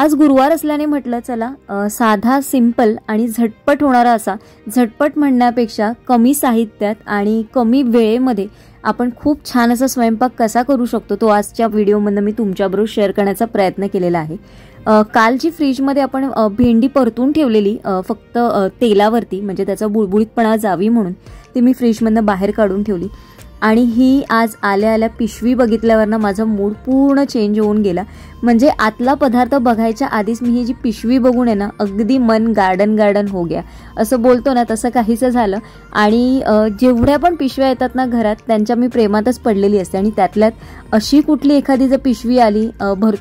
आज गुरुवार असल्याने म्हटलं चला साधा सिंपल आणि झटपट होणारा असा, झटपट म्हणण्यापेक्षा कमी साहित्यात आणि कमी वेळेमध्ये आपण खूप छान असा स्वयंपाक कसा करू शकतो तो आजच्या व्हिडिओमध्ये मी तुमच्याबरोबर शेअर करण्याचा प्रयत्न केलेला आहे। काल जी फ्रीजमध्ये आपण भेंडी परतून ठेवलेली फक्त तेलावरती, म्हणजे त्याचा बुळबुळीतपणा जावी म्हणून ती मी फ्रीजमधनं बाहेर काढून ठेवली आणि ही आज आल्या आल्या पिशवी बघितल्यावर ना माझा मूड पूर्ण चेंज होऊन गेला। म्हणजे आतला पदार्थ बघायच्या आधीच मी ही जी पिशवी बघून आहे ना अगदी मन गार्डन गार्डन हो गया, असं बोलतो ना तसं काहीसं झालं। आणि जेवढ्या पण पिशव्या येतात ना घरात त्यांच्या मी प्रेमातच पडलेली असते आणि त्यातल्यात अशी कुठली एखादी जर पिशवी आली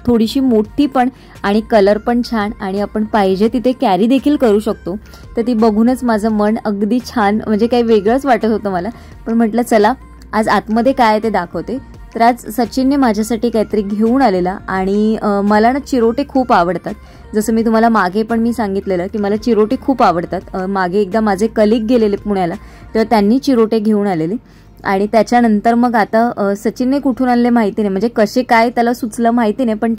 थोडीशी मोठी पण आणि कलर पण छान आणि आपण पाहिजे तिथे कॅरी देखील करू शकतो, तर ती बघूनच माझं मन अगदी छान, म्हणजे काही वेगळंच वाटत होतं मला। पण म्हटलं चला आज आतमध्ये काय ते दाखवते। तर आज सचिनने माझ्यासाठी काहीतरी घेऊन आलेला आणि मला ना चिरोटे खूप आवडतात। जसं मी तुम्हाला मागे पण मी सांगितलेलं की मला चिरोटे खूप आवडतात। मागे एकदा माझे कलिग गेलेले पुण्याला तेव्हा त्यांनी चिरोटे घेऊन आलेले आणि त्याच्यानंतर मग आता सचिनने कुठून आणले माहिती नाही, म्हणजे कसे काय त्याला सुचलं माहिती नाही, पण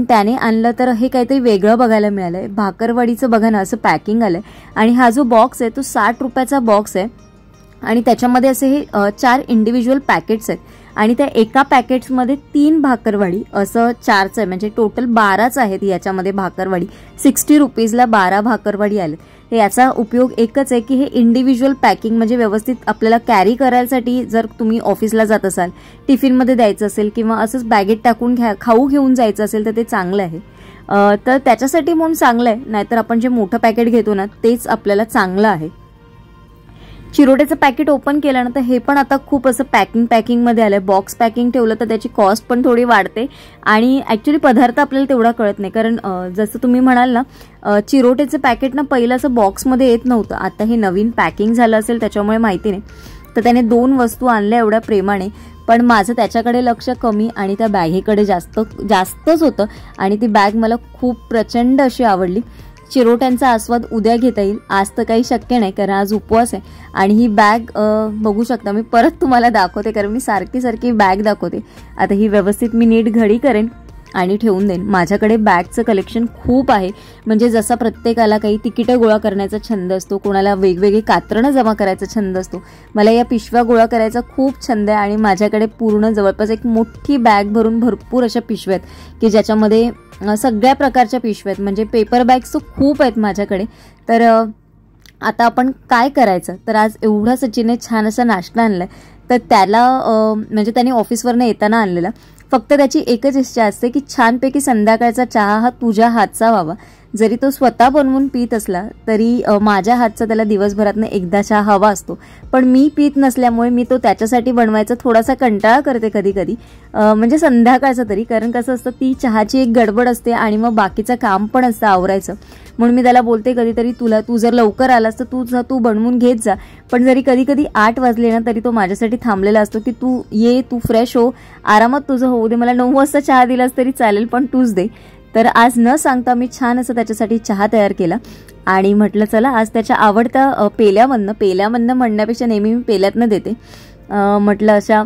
त्याने आणलं तर हे काहीतरी वेगळं बघायला मिळालंय। भाकरवडीचं बघा ना असं पॅकिंग आलंय आणि हा जो बॉक्स आहे तो 60 रुपयाचा बॉक्स आहे आणि त्याच्यामध्ये असे हे 4 इंडिव्हिज्युअल पॅकेट्स आहेत आणि त्या एका पॅकेट्समध्ये 3 भाकरवडी असं 4च आहे, म्हणजे टोटल 12च आहेत याच्यामध्ये भाकरवडी। 60 रुपीजला 12 भाकरवडी आले। याचा उपयोग एकच आहे की हे इंडिव्हिज्युअल पॅकिंग म्हणजे व्यवस्थित आपल्याला कॅरी करायसाठी, जर तुम्ही ऑफिसला जात असाल, टिफिनमध्ये द्यायचं असेल किंवा असंच बॅगेत टाकून खाऊ घेऊन जायचं असेल तर ते चांगलं आहे। तर त्याच्यासाठी म्हणून चांगलं आहे, नाहीतर आपण जे मोठं पॅकेट घेतो ना तेच आपल्याला चांगलं आहे। चिरोट्याचं पॅकेट ओपन केल्यानंतर हे पण आता खूप असं पॅकिंग मध्ये आलंय। बॉक्स पॅकिंग ठेवलं तर त्याची कॉस्ट पण थोडी वाढते आणि ऍक्च्युली पदार्थ आपल्याला तेवढा कळत नाही, कारण जसं तुम्ही म्हणाल ना चिरोट्याचं पॅकेट ना पहिलं असं बॉक्समध्ये येत नव्हतं, आता हे नवीन पॅकिंग झालं असेल त्याच्यामुळे माहिती नाही। तर त्याने 2 वस्तू आणल्या एवढ्या प्रेमाने, पण माझं त्याच्याकडे लक्ष कमी आणि त्या बॅगेकडे जास्तच होतं आणि ती बॅग मला खूप प्रचंड अशी आवडली। चिरोट्यांचा आस्वाद उद्या घेता येईल, आज तर काही शक्य नाही कारण आज उपवास आहे। आणि ही बॅग बघू शकता, मी परत तुम्हाला दाखवते कारण मी सारखी बॅग दाखवते। आता ही व्यवस्थित मी नीट घडी करेन आणि ठेवून देईन। माझ्याकडे बॅगचं कलेक्शन खूप आहे, म्हणजे जसा प्रत्येकाला काही तिकीटं गोळा करण्याचा छंद असतो, कोणाला वेगवेगळी कात्रणं जमा करायचा छंद असतो, मला या पिशव्या गोळा करायचा खूप छंद आहे आणि माझ्याकडे पूर्ण जवळपास एक मोठी बॅग भरून भरपूर अशा पिशव्या आहेत की ज्याच्यामध्ये सगळ्या प्रकारच्या पिशव्या आहेत, म्हणजे पेपर बॅग्स तर खूप आहेत माझ्याकडे। तर आता आपण काय करायचं, तर आज एवढा सचिनने छान असा नाश्ता आणलाय, तर त्याला म्हणजे त्याने ऑफिसवरनं येताना आणलेला। फक्त त्याची एकच इच्छा असते की छानपैकी संध्याकाळचा चहा हा तुझ्या हातचा व्हावा। जरी तो स्वतः बनवून पीत असला तरी माझ्या हातचा त्याला दिवसभरातनं एकदा चहा हवा असतो, पण मी पीत नसल्यामुळे मी तो त्याच्यासाठी बनवायचा थोडासा कंटाळा करते कधी कधी, म्हणजे संध्याकाळचा तरी, कारण कसं असतं ती चहाची एक गडबड असते आणि मग बाकीचं काम पण असतं आवरायचं। म्हणून मी त्याला बोलते कधीतरी तू जर लवकर आलास तर तू बनवून घेत जा, पण जरी कधी 8 वाजले ना तरी तो माझ्यासाठी थांबलेला असतो की तू ये, तू फ्रेश हो, आरामात तुझं होऊ दे, मला 9 वाजता चहा दिलास तरी चालेल पण तूच दे। तर आज न सांगता मी छान असं त्याच्यासाठी चहा तयार केला आणि म्हटलं चला आज त्याच्या आवडत्या पेल्यामधनं म्हणण्यापेक्षा नेहमी मी पेल्यातनं देते, म्हटलं अशा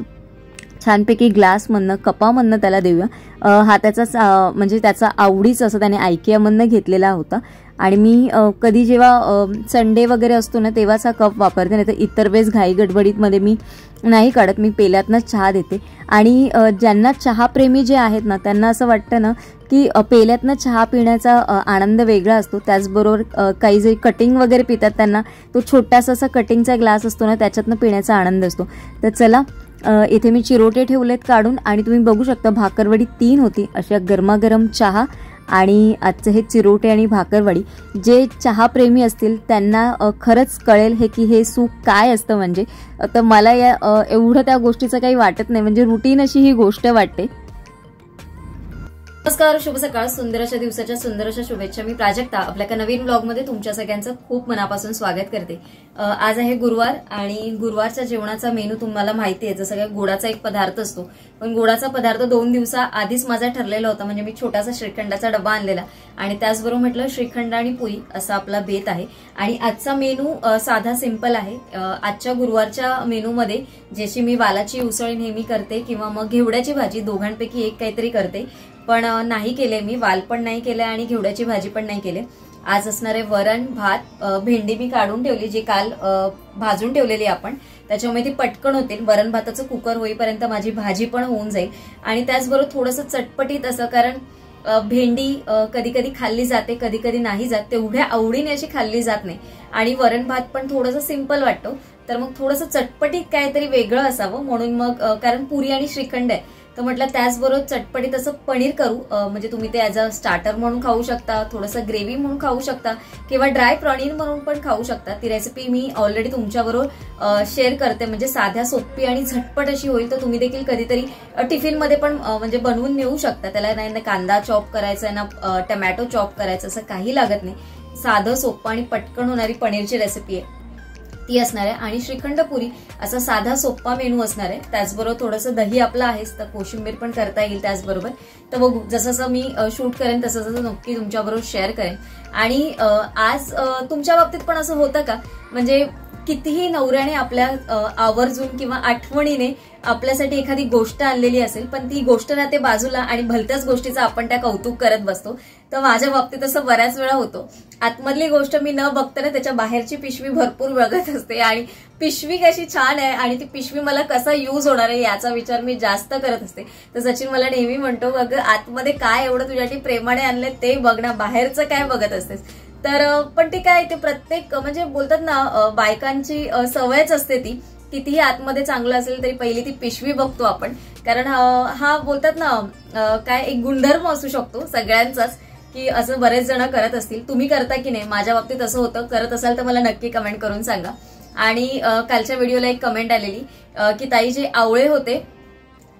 छानपैकी ग्लासमधनं कपामधनं त्याला देऊया। हा त्याचा म्हणजे त्याचा आवडीच असं त्याने आयकियामधनं घेतलेला होता आणि मी कधी जेव्हा संडे वगैरे असतो ना तेव्हाच हा कप वापरते, नाही तर इतर वेळेस घाई गडबडीतमध्ये मी नाही काढत, मी पेल्यातनंच चहा देते। आणि ज्यांना चहाप्रेमी जे आहेत ना त्यांना असं वाटतं ना की पेल्यातनं चहा पिण्याचा आनंद वेगळा असतो। त्याचबरोबर काही जे कटिंग वगैरे पितात त्यांना तो छोटासा असा कटिंगचा ग्लास असतो ना त्याच्यातनं पिण्याचा आनंद असतो। तर चला इथे मी चिरोटे ठेवलेत काढून आणि तुम्ही बघू शकता भाकरवडी 3 होती, अशा गरमागरम चहा आणि आजचे हे चिरोटे आणि भाकरवडी। जे चहाप्रेमी असतील त्यांना खरंच कळेल की हे सुख काय असतं, म्हणजे तर मला या एवढं त्या गोष्टीचं काही वाटत नाही, म्हणजे रुटीन अशी ही गोष्ट वाटते। नमस्कार, शुभ सकाळ, सुंदर अशा दिवसाच्या सुंदर अशा शुभेच्छा। मी प्राजक्ता आपल्या एका नवीन ब्लॉगमध्ये तुमच्या सगळ्यांचं खूप मनापासून स्वागत करते। आज आहे गुरुवार आणि गुरुवारच्या जेवणाचा मेनू तुम्हाला माहिती आहे, जसं काय गोडाचा एक पदार्थ असतो, पण गोडाचा पदार्थ 2 दिवसाआधीच माझा ठरलेला होता, म्हणजे मी छोटासा श्रीखंडाचा डबा आणलेला आणि त्याचबरोबर म्हटलं श्रीखंड आणि पोळी असा आपला बेत आहे। आणि आजचा मेनू साधा सिंपल आहे। आजच्या गुरुवारच्या मेनूमध्ये जशी मी वालाची उसळ नेहमी करते किंवा मग घेवड्याची भाजी, दोघांपैकी एक काहीतरी करते, पण नाही केले मी, वाल पण नाही केले आणि घेवड्याची भाजी पण नाही केले. आज असणारे वरण भात, भेंडी मी काढून ठेवली जी काल भाजून ठेवलेली आपण, त्याच्यामुळे ती पटकन होतील. वरण भाताचं कुकर होईपर्यंत माझी भाजी पण होऊन जाईल. आणि त्याचबरोबर थोडंसं चटपटीत असं, कारण भेंडी कधी कधी खाल्ली जाते, कधी कधी नाही जात, तेवढ्या आवडीने अशी खाल्ली जात नाही. आणि वरण भात पण थोडंसं सिंपल वाटतो, तर मग थोडंसं चटपटीत काहीतरी वेगळं असावं म्हणून मग, कारण पुरी आणि श्रीखंड आहे तर म्हटलं त्याचबरोबर चटपटीत असं पनीर करू. म्हणजे तुम्ही ते ॲज अ स्टार्टर म्हणून खाऊ शकता, थोडंसं ग्रेव्ही म्हणून खाऊ शकता किंवा ड्राय पनीर म्हणून पण खाऊ शकता. ती रेसिपी मी ऑलरेडी तुमच्याबरोबर शेअर करते, म्हणजे साध्या सोपी आणि झटपट अशी होईल. तर तुम्ही देखील कधीतरी टिफिनमध्ये पण म्हणजे बनवून नेऊ शकता. त्याला नाही ना कांदा चॉप करायचा ना टमॅटो चॉप करायचं, असं काही लागत नाही. साधं सोपं आणि पटकन होणारी पनीरची रेसिपी आहे ती असणार आहे. आणि श्रीखंड पुरी असा साधा सोपा मेनू असणार आहे. त्याचबरोबर थोडंसं दही आपलं आहेच, तर कोशिंबीर पण करता येईल त्याचबरोबर. तर बघू, जसं मी शूट करेन तसं नक्की तुमच्याबरोबर शेअर करेन. आणि आज तुमच्या बाबतीत पण असं होतं का, म्हणजे कितीही नवऱ्याने आपल्या आवर्जून किंवा आठवणीने आपल्यासाठी एखादी गोष्ट आणलेली असेल, पण ती गोष्ट राहते बाजूला आणि भलत्याच गोष्टीचं आपण त्या कौतुक करत बसतो. तर माझ्या बाबतीत असं बऱ्याच वेळा होतो. आतमधली गोष्ट मी न बघताना त्याच्या बाहेरची पिशवी भरपूर बघत असते आणि पिशवी कशी छान आहे आणि ती पिशवी मला कसा यूज होणार आहे याचा विचार मी जास्त करत असते. तर सचिन मला नेहमी म्हणतो, अगं आतमध्ये काय एवढं तुझ्यासाठी प्रेमाने आणलंय ते बघ ना, बाहेरचं काय बघत असतेस. तर पण ते काय, ते प्रत्येक म्हणजे बोलतात ना बायकांची सवयच असते ती. कितीही आतमध्ये चांगलं असेल तरी पहिली ती पिशवी बघतो आपण, कारण हा बोलतात ना काय एक गुणधर्म असू शकतो सगळ्यांचाच, की असं बरेच जण करत असतील. तुम्ही करता की नाही? माझ्या बाबतीत असं होतं. करत असाल तर मला नक्की कमेंट करून सांगा. आणि कालच्या व्हिडिओला एक कमेंट आलेली की ताई जे आवळे होते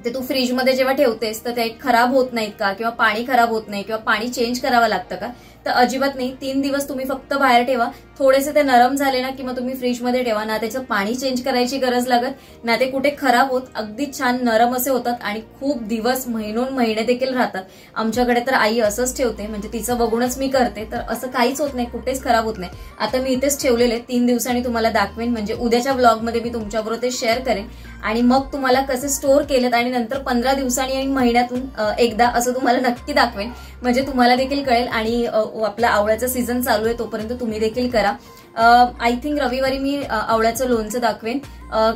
ते तू फ्रीजमध्ये जेव्हा ठेवतेस तर ते खराब होत नाहीत का, किंवा पाणी खराब होत नाही, किंवा पाणी चेंज करावं लागतं का? तर अजिबात नाही. 3 दिवस तुम्ही फक्त बाहेर ठेवा, थोडेसे ते नरम झाले ना किंवा तुम्ही फ्रीजमध्ये ठेवा ना, त्याचं पाणी चेंज करायची गरज लागत ना, ते कुठे खराब होत, अगदी छान नरम असे होतात आणि खूप दिवस महिनोन महिने देखील राहतात. आमच्याकडे तर आई असंच ठेवते, म्हणजे तिचं बघूनच मी करते, तर असं काहीच होत नाही, कुठेच खराब होत नाही. आता मी इथेच ठेवलेले 3 दिवसांनी तुम्हाला दाखवेन, म्हणजे उद्याच्या व्लॉगमध्ये मी तुमच्याबरोबर ते शेअर करेन. आणि मग तुम्हाला कसे स्टोअर केलेत आणि नंतर 15 दिवसांनी आणि महिन्यातून एकदा असं तुम्हाला नक्की दाखवेन, म्हणजे तुम्हाला देखील कळेल. आणि आपला आवळ्याचा सीझन चालू आहे तोपर्यंत तुम्ही देखील करा. आय थिंक रविवारी मी आवळ्याचं लोणचं दाखवेन,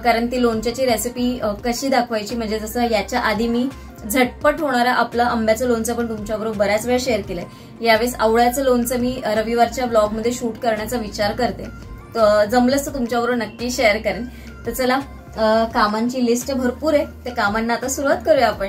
कारण ती लोणच्याची रेसिपी कशी दाखवायची, म्हणजे जसं याच्या आधी मी झटपट होणारा आपलं आंब्याचं लोणचं पण तुमच्याबरोबर बऱ्याच वेळा शेअर केलंय. यावेळेस आवळ्याचं लोणचं मी रविवारच्या ब्लॉगमध्ये शूट करण्याचा विचार करते, तर जमलंच तर तुमच्याबरोबर नक्की शेअर करेन. तर चला, कामांची लिस्ट भरपूर आहे, त्या कामांना आता सुरुवात करूया आपण.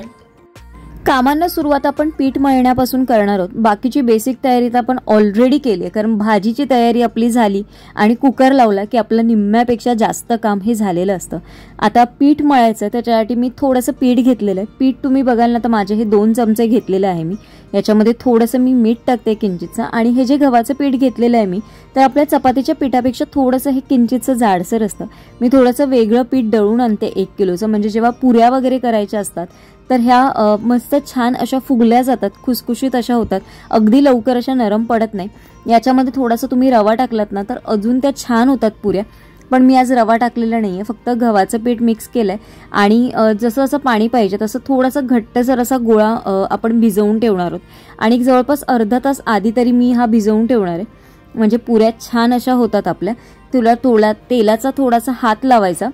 कामांना सुरुवात आपण पीठ मळण्यापासून करणार आहोत. बाकीची बेसिक तयारी तर आपण ऑलरेडी केली आहे, कारण भाजीची तयारी आपली झाली आणि कुकर लावला की आपलं निम्म्यापेक्षा जास्त काम हे झालेलं असतं. आता पीठ मळायचं, त्याच्यासाठी मी थोडंसं पीठ घेतलेलं आहे. पीठ तुम्ही बघाल ना तर माझे हे 2 चमचे घेतलेले आहे मी. याच्यामध्ये थोडंसं मी मीठ टाकते किंचितचं. आणि हे जे गव्हाचं पीठ घेतलेलं आहे मी, तर आपल्या चपातीच्या पिठापेक्षा थोडंसं हे किंचितचं जाडसर असतं. मी थोडंसं वेगळं पीठ दळून आणते 1 किलोचं, म्हणजे जेव्हा पुऱ्या वगैरे करायच्या असतात तर ह्या मस्त छान अशा फुगल्या जातात, खुसखुशीत अशा होतात, अगदी लवकर अशा नरम पडत नाही. याच्यामध्ये थोडासा तुम्ही रवा टाकलात ना तर अजून त्या छान होतात पुऱ्या. पण मी आज रवा टाकलेला नाहीये, फक्त गव्हाचं पीठ मिक्स केलंय. आणि जसं असं पाणी पाहिजे तसं थोडासा घट्टसर असा गोळा आपण भिजवून ठेवणार आहोत. आणि जवळपास अर्धा तास आधी तरी मी हा भिजवून ठेवणार आहे, म्हणजे पुऱ्या छान अशा होतात आपल्या. तुला तेलाचा थोडासा हात लावायचा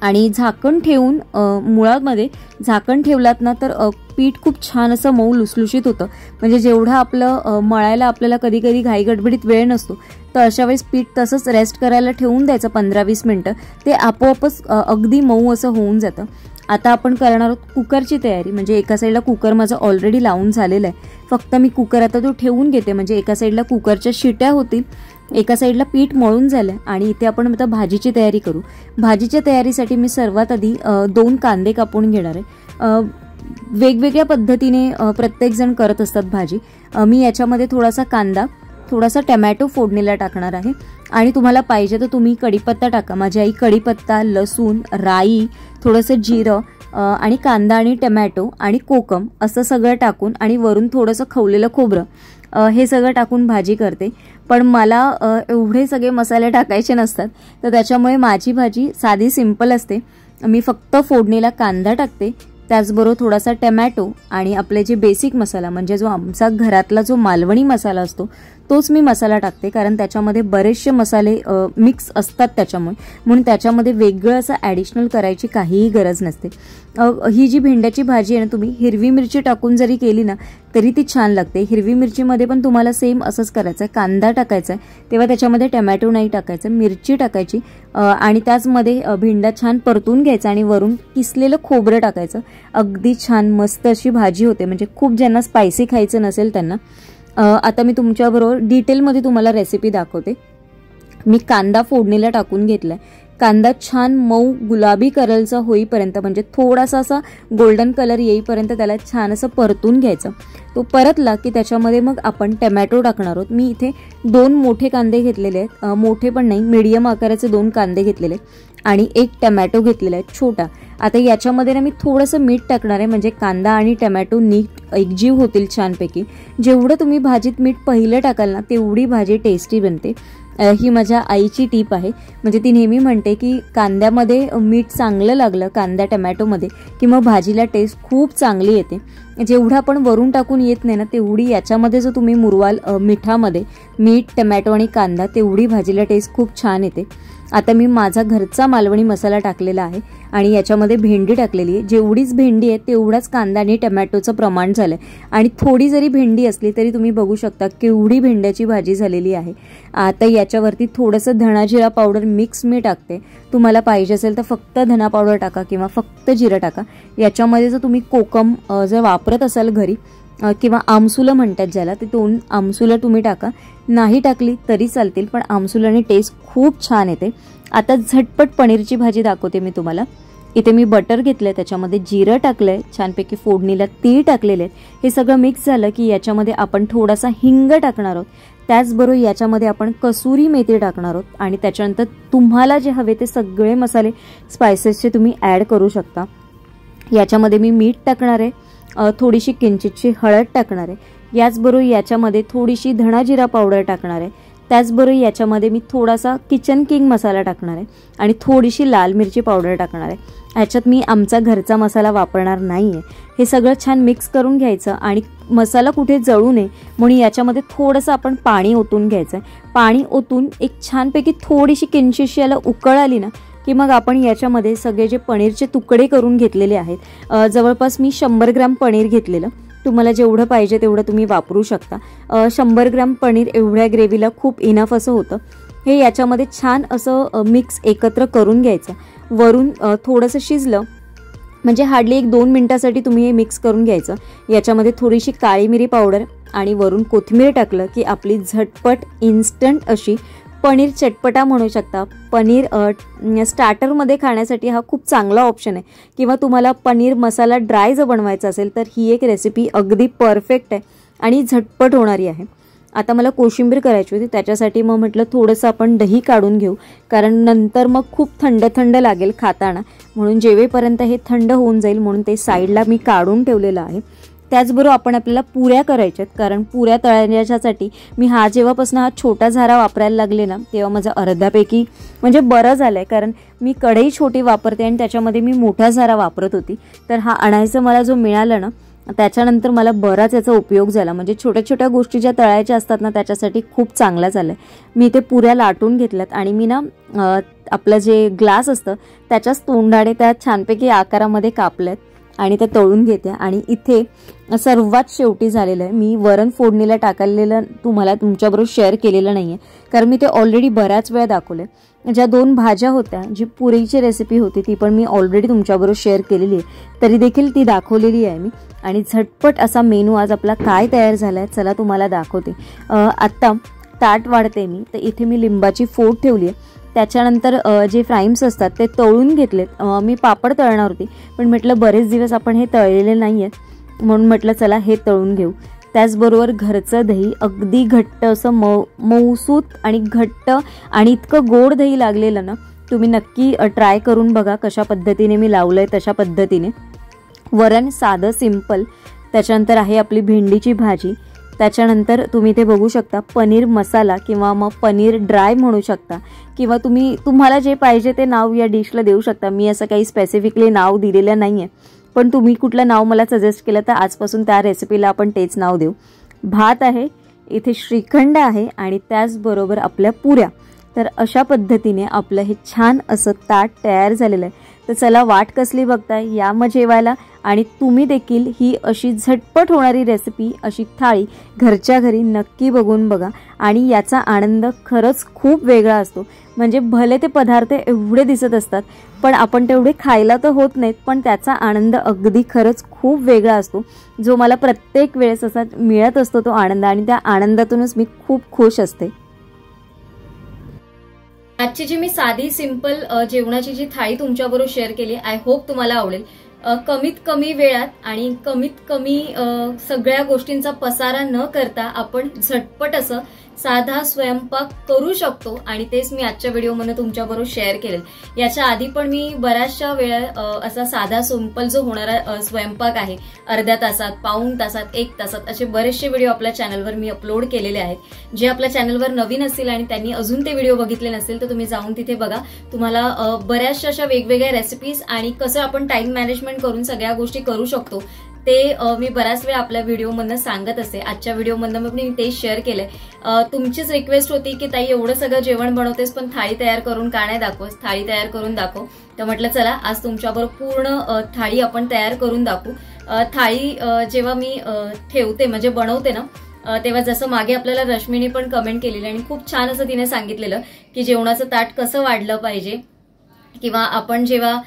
आणि झाकण ठेवून मुळामध्ये झाकण ठेवलात ना तर पीठ खूप छान असं मऊ लुसलुशीत होतं. म्हणजे जेवढं आपलं मळायला आपल्याला कधी कधी घाई गडबडीत वेळ नसतो, तर अशा वेळेस पीठ तसंच रेस्ट करायला ठेवून द्यायचं 15-20 मिनिटं, ते आपोआपच अगदी मऊ असं होऊन जातं. आता आपण करणार आहोत कुकरची तयारी. म्हणजे एका साईडला कुकर माझं ऑलरेडी लावून झालेलं आहे, फक्त मी कुकर आता तो ठेवून घेते, म्हणजे एका साईडला कुकरच्या शिट्या होतील, एका साईडला पीठ मळून झालं. आणि इथे आपण आता भाजीची तयारी करू. भाजीच्या तयारीसाठी मी सर्वात आधी 2 कांदे कापून घेणार आहे. वेगवेगळ्या पद्धतीने प्रत्येकजण करत असतात भाजी. मी याच्यामध्ये थोडासा कांदा, थोडासा टमॅटो फोडणीला टाकणार आहे. आणि तुम्हाला पाहिजे तर तुम्ही कढीपत्ता टाका. माझी आई कढीपत्ता, लसूण, राई, थोडंसं जिरं आणि कांदा आणि टमॅटो आणि कोकम असं सगळं टाकून आणि वरून थोडंसं खवलेलं खोबरं हे सगळं टाकून भाजी करते. पण मला एवढे सगळे मसाले टाकायचे नसतात, तर त्याच्यामुळे माझी भाजी साधी सिंपल असते. मी फक्त फोडणीला कांदा टाकते, त्याचबरोबर थोडासा टमॅटो आणि आपले जे बेसिक मसाला म्हणजे जो आमचा घरातला जो मालवणी मसाला असतो तोच मी मसाला टाकते, कारण त्याच्यामध्ये बरेचसे मसाले मिक्स असतात त्याच्यामुळे, म्हणून त्याच्यामध्ये वेगळं असं ॲडिशनल करायची काहीही गरज नसते. ही जी भेंड्याची भाजी आहे ना, तुम्ही हिरवी मिरची टाकून जरी केली ना तरी ती छान लागते. हिरवी मिरचीमध्ये पण तुम्हाला सेम असंच करायचं आहे, कांदा टाकायचा आहे, तेव्हा त्याच्यामध्ये टमॅटो नाही टाकायचं, मिरची टाकायची आणि त्याचमध्ये भेंडा छान परतून घ्यायचा आणि वरून किसलेलं खोबरं टाकायचं. अगदी छान मस्त अशी भाजी होते, म्हणजे खूप ज्यांना स्पायसी खायचं नसेल त्यांना. आता मी तुमच्याबरोबर डिटेलमध्ये तुम्हाला रेसिपी दाखवते. मी कांदा फोडणीला टाकून घेतलाय. कांदा छान मऊ गुलाबी कलरचा होईपर्यंत, म्हणजे थोडासा असा गोल्डन कलर येईपर्यंत त्याला छान असं परतून घ्यायचं. तो परतला की त्याच्यामध्ये मग आपण टमॅटो टाकणार आहोत. मी इथे 2 मोठे कांदे घेतलेले आहेत, मोठे पण नाही, मीडियम आकाराचे 2 कांदे घेतलेले आणि 1 टमॅटो घेतलेला आहे छोटा. आता याच्यामध्ये ना मी थोडंसं मीठ टाकणार आहे, म्हणजे कांदा आणि टमॅटो नीट एकजीव होतील छानपैकी. जेवढं तुम्ही भाजीत मीठ पहिलं टाकाल ना तेवढी भाजी टेस्टी बनते. ही माझ्या आईची टीप आहे, म्हणजे ती नेहमी म्हणते की कांद्यामध्ये मीठ चांगलं लागलं कांदा टमॅटोमध्ये की मग भाजीला टेस्ट खूप चांगली येते. जेवढं आपण वरून टाकून येत नाही ना तेवढी याच्यामध्ये जो तुम्ही मुरवाल मिठामध्ये मीठ टमॅटो आणि कांदा, तेवढी भाजीला टेस्ट खूप छान येते. आता मी माझा घरचा मालवणी मसाला टाकलेला आहे आणि याच्यामध्ये भेंडी टाकलेली आहे. जेवढीच भेंडी आहे तेवढाच कांदा आणि टमॅटोचं प्रमाण झालं आहे आणि थोडी जरी भेंडी असली तरी तुम्ही बघू शकता केवढी भेंड्याची भाजी झालेली आहे. आता याच्यावरती थोडंसं धणा जिरा पावडर मिक्स मी टाकते. तुम्हाला पाहिजे असेल तर फक्त धना पावडर टाका किंवा फक्त जिरं टाका. याच्यामध्ये जर तुम्ही कोकम जर वापरत असाल घरी किंवा आमसुलं म्हणतात ज्याला, ते 2 आमसुलं तुम्ही टाका, नाही टाकली तरी चालतील, पण आमसुलाने टेस्ट खूप छान येते. आता झटपट पनीरची भाजी दाखवते मी तुम्हाला. इथे मी बटर घेतलंय, त्याच्यामध्ये जिरं टाकलंय, छानपैकी फोडणीला तीळ टाकलेले आहेत. हे सगळं मिक्स झालं की याच्यामध्ये आपण थोडासा हिंग टाकणार आहोत. त्याचबरोबर याच्यामध्ये आपण कसुरी मेथी टाकणार आहोत आणि त्याच्यानंतर तुम्हाला जे हवे ते सगळे मसाले स्पायसेसचे तुम्ही ॲड करू शकता. याच्यामध्ये मी मीठ टाकणार आहे, थोडीशी किंचितशी हळद टाकणार आहे, याचबरोबर याच्यामध्ये थोडीशी धणा जिरा पावडर टाकणार आहे. त्याचबरोबर याच्यामध्ये मी थोडासा किचन किंग मसाला टाकणार आहे आणि थोडीशी लाल मिरची पावडर टाकणार आहे. ह्याच्यात मी आमचा घरचा मसाला वापरणार नाही आहे. हे सगळं छान मिक्स करून घ्यायचं आणि मसाला कुठे जळू नये म्हणून याच्यामध्ये थोडंसं आपण पाणी ओतून घ्यायचं आहे. पाणी ओतून एक छानपैकी थोडीशी किंचितशी याला उकळ आली ना की मग आपण याच्यामध्ये सगळे जे पनीरचे तुकडे करून घेतलेले आहेत, जवळपास मी 100 ग्रॅम पनीर घेतलेलं. तुम्हाला जेवढं पाहिजे तेवढं तुम्ही वापरू शकता. 100 ग्रॅम पनीर एवढ्या ग्रेव्हीला खूप इनफ असं होतं. हे याच्यामध्ये छान असं मिक्स एकत्र करून घ्यायचं. वरून थोडंसं शिजलं म्हणजे हार्डली 1-2 मिनिटासाठी तुम्ही हे मिक्स करून घ्यायचं. याच्यामध्ये थोडीशी काळी मिरी पावडर आणि वरून कोथिंबीर टाकलं की आपली झटपट इन्स्टंट अशी पनीर चटपटा म्हणू शकता. पनीर स्टार्टरमध्ये खाण्यासाठी हा खूप चांगला ऑप्शन आहे, किंवा तुम्हाला पनीर मसाला ड्राय जर बनवायचा असेल तर ही एक रेसिपी अगदी परफेक्ट आहे आणि झटपट होणारी आहे. आता मला कोशिंबीर करायची होती, त्याच्यासाठी मग म्हटलं थोडंसं आपण दही काढून घेऊ, कारण नंतर मग खूप थंड थंड लागेल खाताना, म्हणून जेवेपर्यंत हे थंड होऊन जाईल म्हणून ते साईडला मी काढून ठेवलेलं आहे. त्याचबरोबर आपल्याला पुऱ्या करायच्यात, कारण पुऱ्या तळण्याच्यासाठी मी जेव्हापासून हा छोटा झारा वापरायला लागले ना तेव्हा माझं अर्ध्यापैकी म्हणजे बरं झालं आहे, कारण मी कढई छोटी वापरते आणि त्याच्यामध्ये मी मोठा झारा वापरत होती. तर हा आणायचं मला जो मिळाला ना त्याच्यानंतर मला बराच याचा उपयोग झाला. म्हणजे छोट्या छोट्या गोष्टी ज्या तळायच्या असतात ना त्याच्यासाठी खूप चांगला झाला आहे. मी इथे पुऱ्या लाटून घेतल्यात आणि मी ना आपलं जे ग्लास असतं त्याच्याच तोंडाने त्या छानपैकी आकारामध्ये कापल्यात आणि ते तळून घेते. आणि इथे सर्वात शेवटी झालेलं आहे, मी वरण फोडणीला टाकलेलं तुम्हाला तुमच्याबरोबर शेअर केलेलं नाही आहे, कारण मी ते ऑलरेडी बऱ्याच वेळा दाखवलं आहे. ज्या 2 भाज्या होत्या, जी पुरीची रेसिपी होती ती पण मी ऑलरेडी तुमच्याबरोबर शेअर केलेली आहे, तरी देखील ती दाखवलेली आहे मी. आणि झटपट असा मेनू आज आपला काय तयार झाला आहे चला तुम्हाला दाखवते. आत्ता ताट वाढते मी, तर इथे मी लिंबाची फोड ठेवली आहे. त्याच्यानंतर जे फ्राईम्स असतात ते तळून घेतलेत. मी पापड तळणार होती पण म्हटलं बरेच दिवस आपण हे तळलेले नाही आहेत म्हणून म्हटलं चला हे तळून घेऊ. त्याचबरोबर घरचं दही अगदी घट्ट असं मऊसूत आणि घट्ट आणि इतकं गोड दही लागलेलं ना, तुम्ही नक्की ट्राय करून बघा कशा पद्धतीने मी लावलं आहे तशा पद्धतीने. वरण साधं सिंपल, त्याच्यानंतर आहे आपली भेंडीची भाजी, त्याच्यानंतर तुम्ही ते बघू शकता पनीर मसाला किंवा मग पनीर ड्राय म्हणू शकता, किंवा तुम्हाला जे पाहिजे ते नाव या डिशला देऊ शकता. मी असं काही स्पेसिफिकली नाव दिलेलं नाही आहे, पण तुम्ही कुठलं नाव मला सजेस्ट केलं तर आजपासून त्या रेसिपीला आपण तेच नाव देऊ. भात आहे, इथे श्रीखंड आहे आणि त्याचबरोबर आपल्या पुऱ्या. तर अशा पद्धतीने आपलं हे छान असं ताट तयार झालेलं आहे. तर चला वाट कसली बघताय, या मग जेवायला. आणि तुम्ही देखील ही अशी झटपट होणारी रेसिपी, अशी थाळी घरच्या घरी नक्की बघून बघा आणि याचा आनंद खरंच खूप वेगळा असतो. म्हणजे भले ते पदार्थ एवढे दिसत असतात पण आपण तेवढे खायला तर होत नाहीत, पण त्याचा आनंद अगदी खरंच खूप वेगळा असतो, जो मला प्रत्येक वेळेस असा मिळत असतो तो आनंद. आणि त्या आनंदातूनच मी खूप खुश असते. आजची जी मी साधी सिंपल जेवणाची जी थाळी तुमच्याबरोबर शेअर केली, आय होप तुम्हाला आवडेल. कमीत कमी वेळात आणि कमीत कमी सगळ्या गोष्टींचा पसारा न करता आपण झटपट असं साधा स्वयंपाक करू शकतो आणि तेच मी आजच्या व्हिडिओमध्ये तुमच्याबरोबर शेअर केले. याच्या आधी पण मी बऱ्याचशा वेळा असा साधा सिंपल जो होणारा स्वयंपाक आहे, अर्ध्या तासात, पाऊण तासात, 1 तासात, असे बरेचसे व्हिडिओ आपल्या चॅनलवर मी अपलोड केलेले आहेत. जे आपल्या चॅनलवर नवीन असतील आणि त्यांनी अजून ते व्हिडिओ बघितले नसतील तर तुम्ही जाऊन तिथे बघा. तुम्हाला बऱ्याचशा अशा वेगवेगळ्या रेसिपीज आणि कसं आपण टाइम मॅनेजमेंट करून सगळ्या गोष्टी करू शकतो ते मी बऱ्याच वेळा आपल्या व्हिडिओमधनं सांगत असते. आजच्या व्हिडिओमधनं मी तेच शेअर केलंय. तुमचीच रिक्वेस्ट होती की ताई एवढं सगळं जेवण बनवतेस पण थाळी तयार करून का नाही दाखवस, थाळी तयार करून दाखव. तर म्हटलं चला आज तुमच्याबरोबर पूर्ण थाळी आपण तयार करून दाखवू. थाळी जेव्हा मी ठेवते म्हणजे बनवते ना, तेव्हा जसं मागे आपल्याला रश्मीने पण कमेंट केलेली आणि खूप छान असं तिने सांगितलेलं की जेवणाचं ताट कसं वाढलं पाहिजे किंवा आपण जेव्हा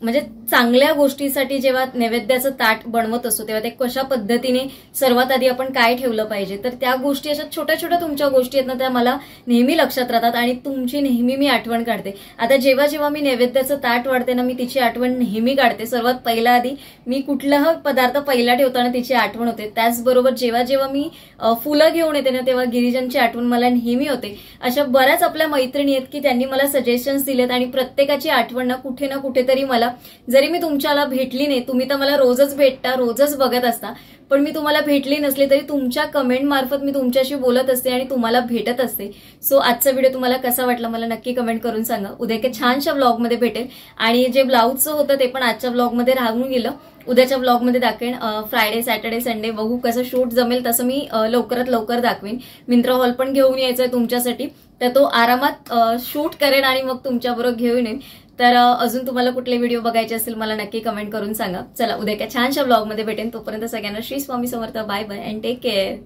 म्हणजे चांगल्या गोष्टीसाठी जेव्हा नैवेद्याचं ताट बनवत असतो तेव्हा ते कशा पद्धतीने सर्वात आधी आपण काय ठेवलं पाहिजे. तर त्या गोष्टी अशा छोट्या छोट्या तुमच्या गोष्टी आहेत ना, त्या मला नेहमी लक्षात राहतात आणि तुमची नेहमी मी आठवण काढते. आता जेव्हा जेव्हा मी नैवेद्याचं ताट वाढते ना, मी तिची आठवण नेहमी काढते. सर्वात पहिला आधी मी कुठलाही पदार्थ पहिला ठेवताना तिची आठवण होते. त्याचबरोबर जेव्हा जेव्हा मी फुलं घेऊन येते ना तेव्हा गिरिजनची आठवण मला नेहमी होते. अशा बऱ्याच आपल्या मैत्रिणी आहेत की त्यांनी मला सजेशन्स दिलेत आणि प्रत्येकाची आठवण ना कुठे ना कुठेतरी मला, जरी मी तुमच्याला भेटली नाही, तुम्ही तर मला रोजच भेटता, रोजच बघत असता, पण मी तुम्हाला भेटली नसली तरी तुमच्या कमेंट मार्फत मी तुमच्याशी बोलत असते आणि तुम्हाला भेटत असते. सो आजचा व्हिडिओ तुम्हाला कसा वाटला मला नक्की कमेंट करून सांगा. उद्या एका छानशा ब्लॉगमध्ये भेटेल आणि जे ब्लाऊजचं होतं ते पण आजच्या ब्लॉगमध्ये राहून गेलं, उद्याच्या ब्लॉगमध्ये दाखवेन. फ्रायडे, सॅटर्डे, संडे बघू कसं शूट जमेल तसं मी लवकरात लवकर दाखवेन. मिंत्रा हॉल पण घेऊन यायचा आहे तुमच्यासाठी, तर तो आरामात शूट करेन आणि मग तुमच्याबरोबर घेऊन येईन. तर अजून तुम्हाला कुठले व्हिडिओ बघायचे असेल मला नक्की कमेंट करून सांगा. चला उद्या एका छानशा ब्लॉगमध्ये भेटेन. तोपर्यंत सगळ्यांना Shri Swami Samarth. Bye bye and take care.